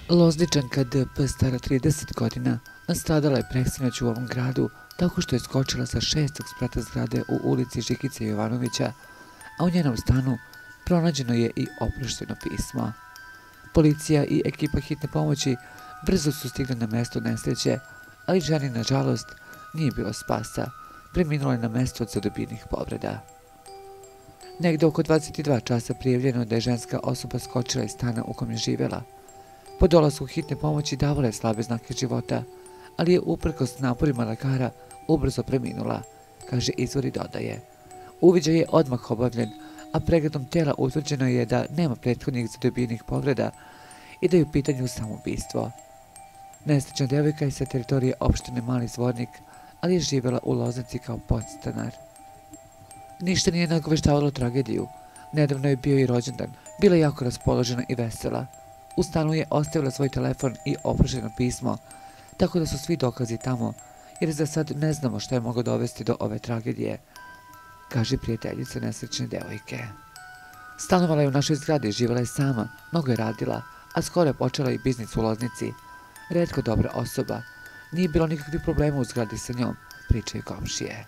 Lozničanka D.P. stara 30 godina nastradala je preksinoć u ovom gradu tako što je skočila sa 6. sprata zgrade u ulici Žikice Jovanovića, a u njenom stanu pronađeno je i oprošteno pismo. Policija i ekipa hitne pomoći brzo su stigli na mesto nesreće, ali ženi, nažalost, nije bilo spasa. Preminula je na mesto od zadobijenih povreda. Negde oko 22 časa prijavljeno da je ženska osoba skočila iz stana u kom je živjela. Po dolasku hitne pomoći davala je slabe znake života, ali je uprkos naporima lekara ubrzo preminula, kaže izvor i dodaje. Uviđaj je odmah obavljen, a pregledom tela utvrđeno je da nema prethodnih zadobijenih povreda i da je u pitanju samoubistvo. Nesrećna devojka je sa teritorije opštine Mali Zvornik, ali je živjela u Loznici kao podstanar. Ništa nije nagoveštavalo tragediju. Nedavno je bio i rođendan. Bila je jako raspoložena i vesela. U stanu je ostavila svoj telefon i oprošteno pismo, tako da su svi dokazi tamo, jer za sad ne znamo šta je moglo dovesti do ove tragedije, kaže prijateljica nesrećne devojke. Stanovala je u našoj zgradi, živjela je sama, mnogo je radila, a skoro je počela i biznis u Loznici. Retko dobra osoba. Nije bilo nikakvih problema u zgradi sa njom, pričaju komšije.